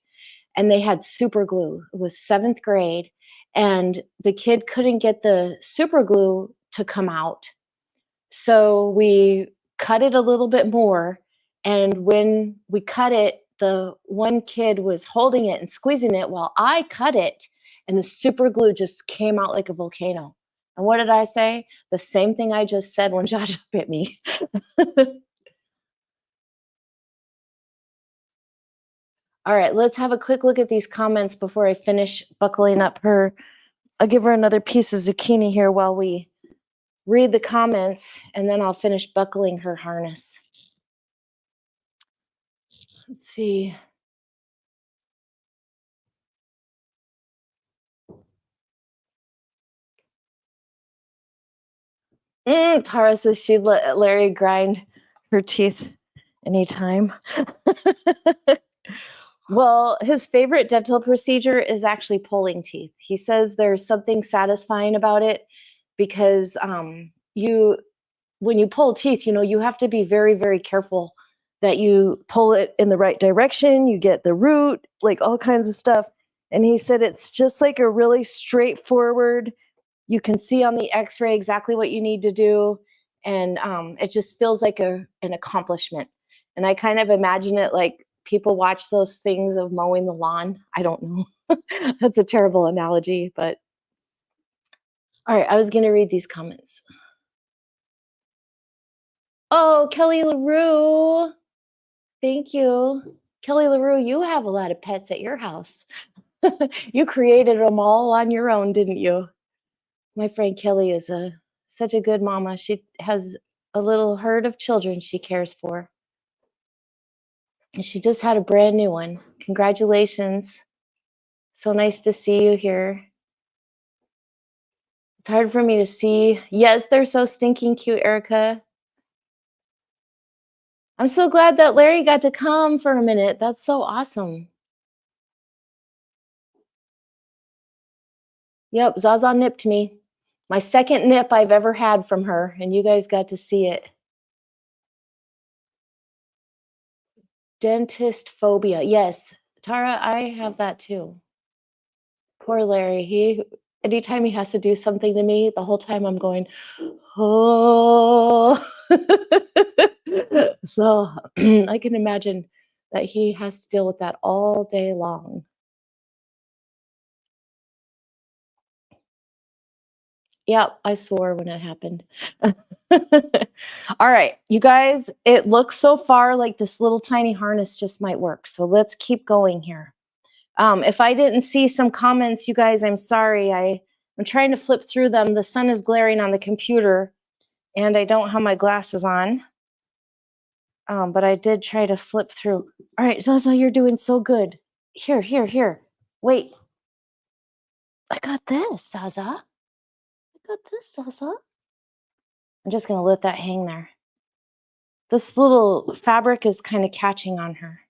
and they had super glue. It was 7th grade, and the kid couldn't get the super glue to come out. So we cut it a little bit more, and when we cut it, the one kid was holding it and squeezing it while I cut it, and the super glue just came out like a volcano. And what did I say? The same thing I just said when Zsa Zsa bit me. All right, let's have a quick look at these comments before I finish buckling up her. I'll give her another piece of zucchini here while we read the comments, and then I'll finish buckling her harness. Let's see. Tara says she'd let Larry grind her teeth anytime. Well, his favorite dental procedure is actually pulling teeth. He says there's something satisfying about it because when you pull teeth, you have to be very, very careful that you pull it in the right direction, you get the root, like all kinds of stuff. And he said it's just like a really straightforward, you can see on the x-ray exactly what you need to do. And it just feels like an accomplishment. And I kind of imagine it like people watch those things of mowing the lawn. I don't know. That's a terrible analogy, but all right, I was going to read these comments. Oh, Kelly LaRue. Thank you. Kelly LaRue, you have a lot of pets at your house. You created them all on your own, didn't you? My friend Kelly is such a good mama. She has a little herd of children she cares for. And she just had a brand new one. Congratulations. So nice to see you here. It's hard for me to see. Yes, they're so stinking cute, Erica. I'm so glad that Larry got to come for a minute. That's so awesome. Yep, Zsa Zsa nipped me. My second nip I've ever had from her, and you guys got to see it. Dentist phobia. Yes, Tara, I have that too. Poor Larry. Anytime he has to do something to me, the whole time I'm going, oh. So I can imagine that he has to deal with that all day long. Yep, I swore when it happened. All right, you guys, it looks so far like this little tiny harness just might work. So let's keep going here. If I didn't see some comments, you guys, I'm sorry. I'm trying to flip through them. The sun is glaring on the computer and I don't have my glasses on. But I did try to flip through. All right, Zsa Zsa, you're doing so good. Here. Wait. I got this, Zsa Zsa. I got this, Zsa Zsa. I'm just going to let that hang there. This little fabric is kind of catching on her.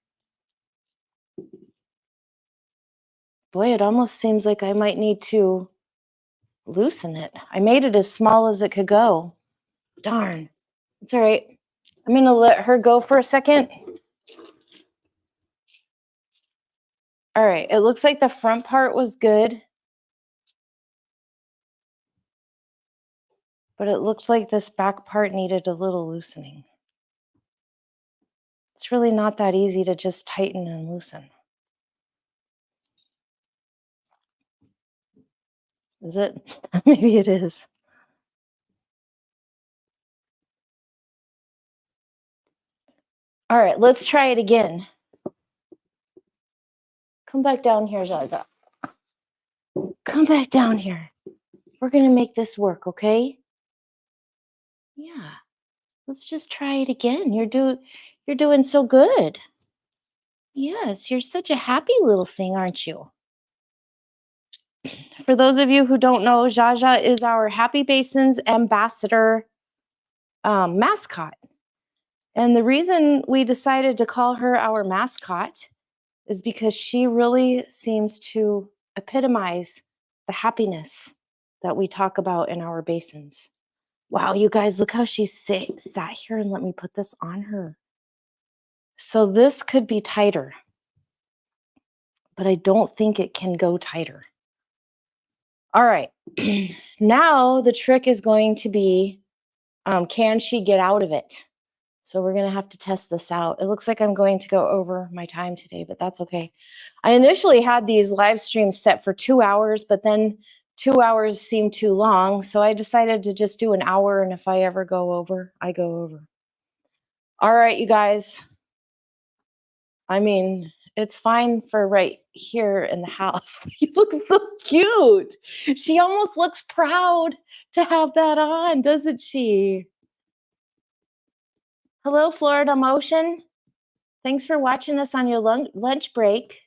Boy, it almost seems like I might need to loosen it. I made it as small as it could go. Darn. It's all right. I'm going to let her go for a second. All right. It looks like the front part was good. But it looks like this back part needed a little loosening. It's really not that easy to just tighten and loosen. Is it? Maybe it is. All right, let's try it again. Come back down here, Zsa Zsa. Come back down here. We're going to make this work, okay? Yeah. Let's just try it again. You're doing so good. Yes, you're such a happy little thing, aren't you? For those of you who don't know, Zsa Zsa is our HappyBasins ambassador mascot. And the reason we decided to call her our mascot is because she really seems to epitomize the happiness that we talk about in our basins. Wow, you guys, look how she sat here and let me put this on her. So this could be tighter, but I don't think it can go tighter. All right, now the trick is going to be, can she get out of it? So we're going to have to test this out. It looks like I'm going to go over my time today, but that's okay. I initially had these live streams set for 2 hours, but then 2 hours seemed too long. So I decided to just do an hour. And if I ever go over, I go over. All right, you guys. I mean, it's fine for right here in the house. You look so cute. She almost looks proud to have that on, doesn't she? Hello, Florida Motion. Thanks for watching us on your lunch break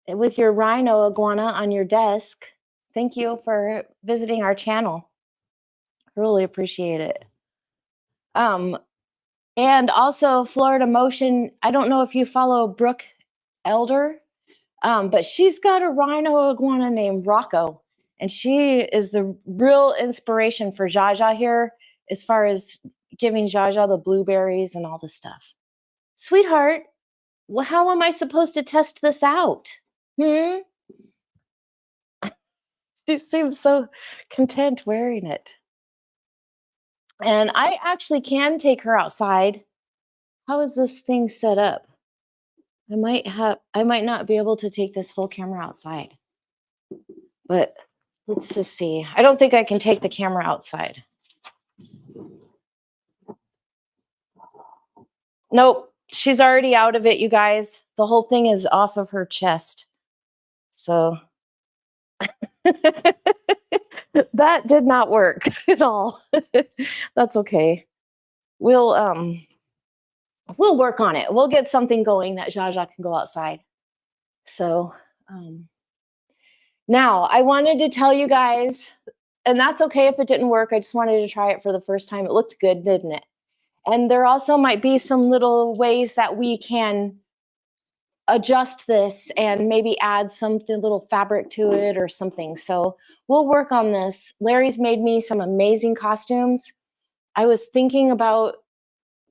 with your rhino iguana on your desk. Thank you for visiting our channel. Really appreciate it. And also Florida Motion. I don't know if you follow Brooke Elder, but she's got a rhino iguana named Rocco, and she is the real inspiration for Zsa Zsa here, as far as giving Zsa Zsa the blueberries and all the stuff. Sweetheart, well, how am I supposed to test this out? Hmm? She seems so content wearing it. And I actually can take her outside. How is this thing set up? I might not be able to take this whole camera outside. But let's just see. I don't think I can take the camera outside. Nope, she's already out of it, you guys. The whole thing is off of her chest. So that did not work at all. That's okay. We'll work on it. We'll get something going that Zsa Zsa can go outside. So now I wanted to tell you guys, and that's okay if it didn't work. I just wanted to try it for the first time. It looked good, didn't it? And there also might be some little ways that we can adjust this and maybe add something, little fabric to it or something. So we'll work on this. Larry's made me some amazing costumes. I was thinking about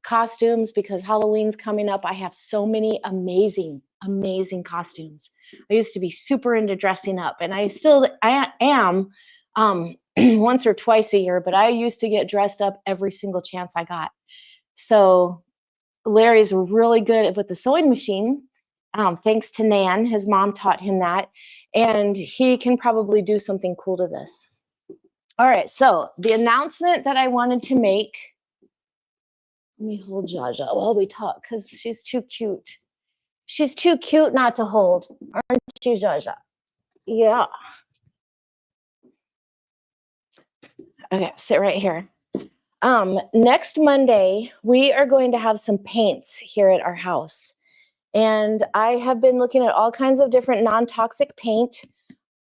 costumes because Halloween's coming up. I have so many amazing costumes. I used to be super into dressing up, and I am once or twice a year, but I used to get dressed up every single chance I got. So Larry's really good with the sewing machine. Thanks to Nan, his mom taught him that, and he can probably do something cool to this. All right, so the announcement that I wanted to make, let me hold Zsa Zsa while we talk because she's too cute. She's too cute not to hold, aren't you, Zsa Zsa? Yeah. Okay, sit right here. Next Monday, we are going to have some paints here at our house. And I have been looking at all kinds of different non-toxic paint.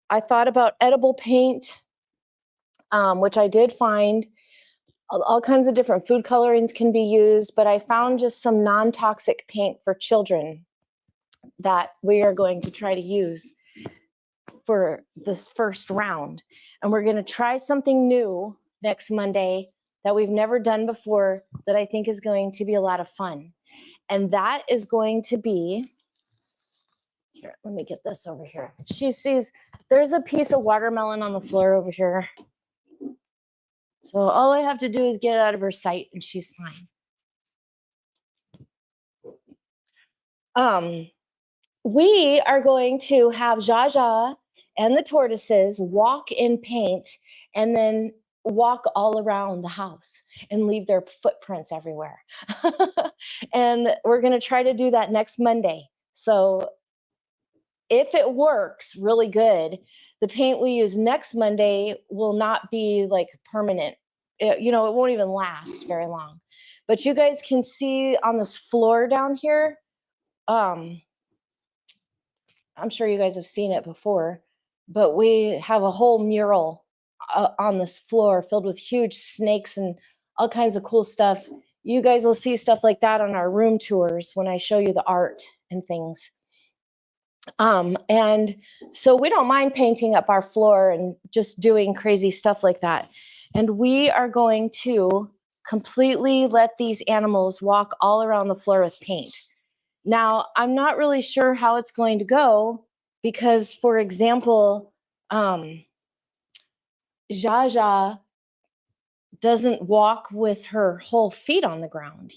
I thought about edible paint, which I did find. All kinds of different food colorings can be used, but I found just some non-toxic paint for children that we are going to try to use for this first round. And we're going to try something new next Monday that we've never done before that I think is going to be a lot of fun. And that is going to be, here, let me get this over here. She sees there's a piece of watermelon on the floor over here. So all I have to do is get it out of her sight and she's fine. We are going to have Zsa Zsa and the tortoises walk in paint and then walk all around the house and leave their footprints everywhere. And we're going to try to do that next Monday. So if it works really good, the paint we use next Monday will not be like permanent. It won't even last very long. But you guys can see on this floor down here, I'm sure you guys have seen it before, but we have a whole mural on this floor filled with huge snakes and all kinds of cool stuff. You guys will see stuff like that on our room tours when I show you the art and things. And so we don't mind painting up our floor and just doing crazy stuff like that. And we are going to completely let these animals walk all around the floor with paint. Now, I'm not really sure how it's going to go because, for example, Zsa Zsa doesn't walk with her whole feet on the ground,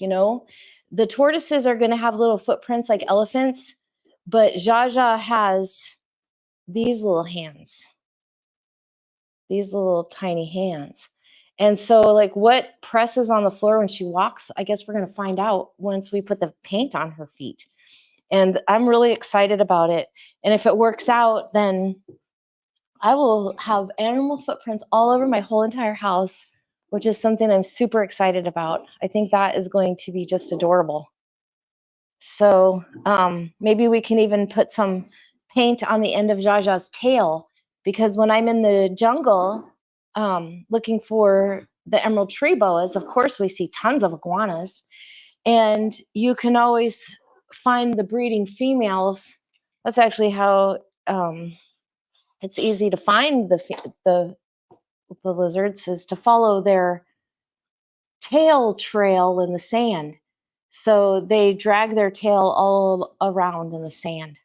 The tortoises are going to have little footprints like elephants, but Zsa Zsa has these little hands, these little tiny hands. And so, like, what presses on the floor when she walks, I guess we're going to find out once we put the paint on her feet. And I'm really excited about it. And if it works out, then I will have animal footprints all over my whole entire house, which is something I'm super excited about. I think that is going to be just adorable. So maybe we can even put some paint on the end of Zsa Zsa's tail, because when I'm in the jungle looking for the emerald tree boas, of course, we see tons of iguanas. And you can always find the breeding females. That's actually how it's easy to find the lizards, is to follow their tail trail in the sand. So they drag their tail all around in the sand.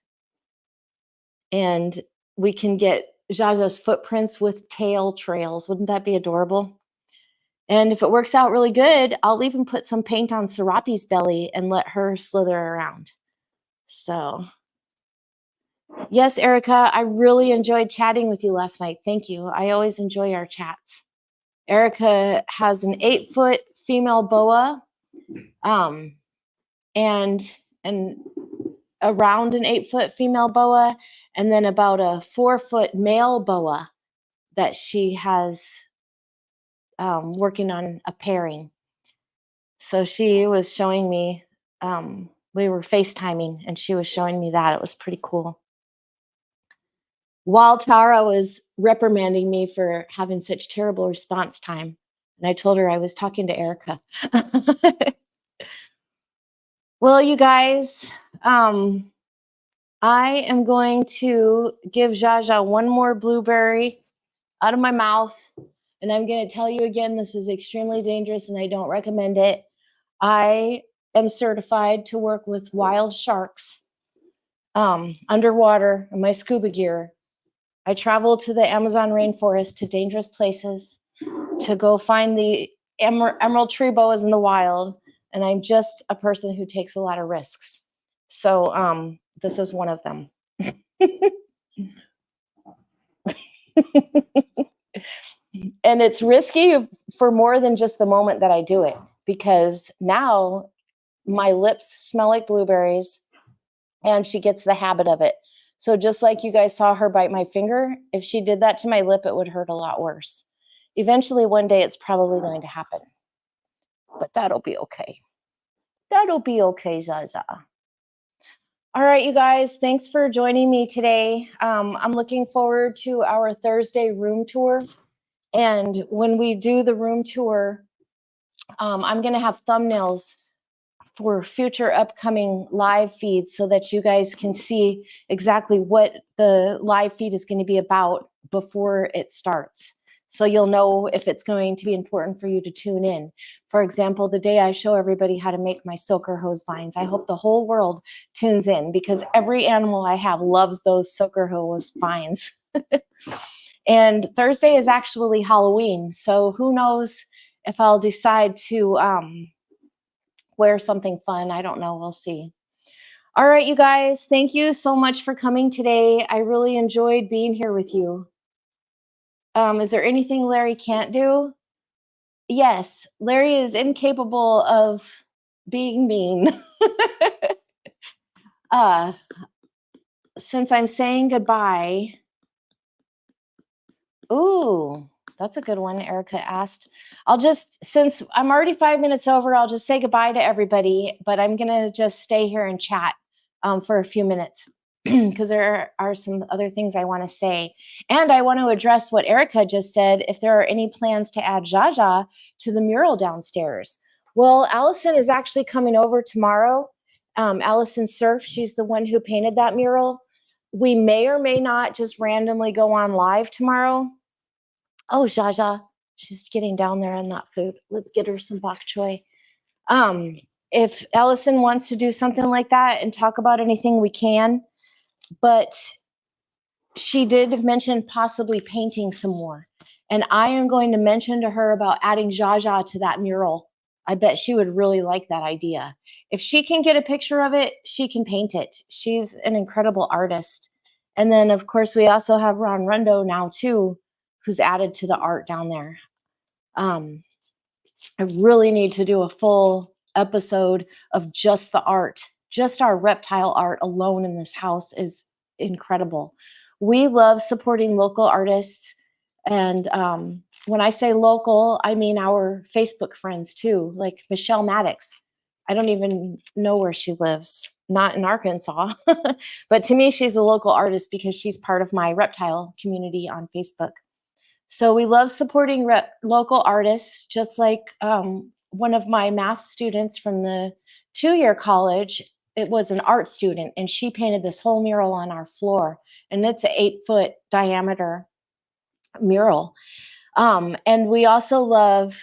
And we can get Zsa Zsa's footprints with tail trails. Wouldn't that be adorable? And if it works out really good, I'll even put some paint on Serapi's belly and let her slither around. So, yes, Erica, I really enjoyed chatting with you last night. Thank you. I always enjoy our chats. Erica has an 8-foot female boa, and around an 8-foot female boa, and then about a 4-foot male boa that she has working on a pairing. So she was showing me, we were FaceTiming, and she was showing me that. It was pretty cool. While Tara was reprimanding me for having such terrible response time, and I told her I was talking to Erica. Well, you guys, I am going to give Zsa Zsa one more blueberry out of my mouth. And I'm going to tell you again, this is extremely dangerous and I don't recommend it. I am certified to work with wild sharks underwater in my scuba gear. I travel to the Amazon rainforest, to dangerous places, to go find the emerald tree boas in the wild. And I'm just a person who takes a lot of risks. So this is one of them. And it's risky for more than just the moment that I do it, because now my lips smell like blueberries and she gets the habit of it. So just like you guys saw her bite my finger, if she did that to my lip, it would hurt a lot worse. Eventually, one day, it's probably going to happen. But that'll be okay. That'll be okay, Zsa Zsa. All right, you guys, thanks for joining me today. I'm looking forward to our Thursday room tour. And when we do the room tour, I'm going to have thumbnails for future upcoming live feeds so that you guys can see exactly what the live feed is going to be about before it starts. So you'll know if it's going to be important for you to tune in. For example, the day I show everybody how to make my soaker hose vines, I hope the whole world tunes in, because every animal I have loves those soaker hose vines. And Thursday is actually Halloween, so who knows if I'll decide to wear something fun. I don't know. We'll see. All right, you guys, thank you so much for coming today. I really enjoyed being here with you. Is there anything Larry can't do? Yes, Larry is incapable of being mean. Since I'm saying goodbye, ooh, that's a good one, Erica asked. I'll just, since I'm already 5 minutes over, I'll just say goodbye to everybody, but I'm going to just stay here and chat for a few minutes because there are some other things I want to say. And I want to address what Erica just said, if there are any plans to add Zsa Zsa to the mural downstairs. Well, Allison is actually coming over tomorrow. Allison Surf, she's the one who painted that mural. We may or may not just randomly go on live tomorrow. Oh, Zsa Zsa, she's getting down there on that food. Let's get her some bok choy. If Allison wants to do something like that and talk about anything, we can. But she did mention possibly painting some more. And I am going to mention to her about adding Zsa Zsa to that mural. I bet she would really like that idea. If she can get a picture of it, she can paint it. She's an incredible artist. And then, of course, we also have Ron Rundo now, too, who's added to the art down there. I really need to do a full episode of just the art. Just our reptile art alone in this house is incredible. We love supporting local artists. And when I say local, I mean our Facebook friends too, like Michelle Maddox. I don't even know where she lives, not in Arkansas. But to me, she's a local artist because she's part of my reptile community on Facebook. So we love supporting local artists, just like one of my math students from the 2-year college. It was an art student, and she painted this whole mural on our floor, and it's an 8-foot diameter mural. And we also love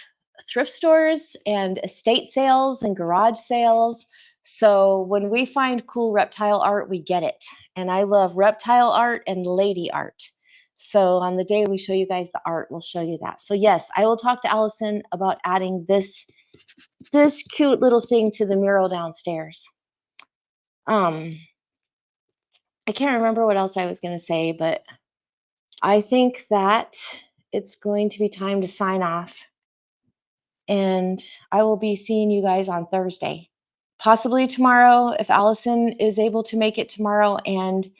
thrift stores and estate sales and garage sales. So when we find cool reptile art, we get it. And I love reptile art and lady art. So on the day we show you guys the art, we'll show you that. So yes, I will talk to Allison about adding this cute little thing to the mural downstairs. I can't remember what else I was going to say, but I think that it's going to be time to sign off. And I will be seeing you guys on Thursday, possibly tomorrow if Allison is able to make it tomorrow, and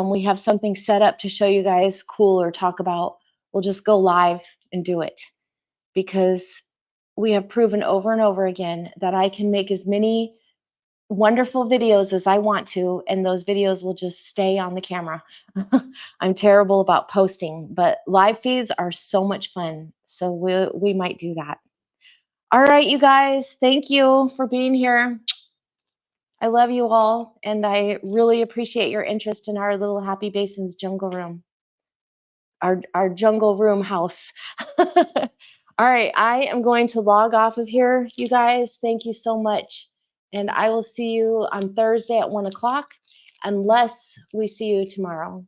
we have something set up to show you guys cool or talk about. We'll just go live and do it, because we have proven over and over again that I can make as many wonderful videos as I want to, and those videos will just stay on the camera. I'm terrible about posting, but live feeds are so much fun. So we might do that. All right, you guys, thank you for being here. I love you all, and I really appreciate your interest in our little HappyBasins jungle room, our jungle room house. All right, I am going to log off of here, you guys. Thank you so much, and I will see you on Thursday at 1 o'clock, unless we see you tomorrow.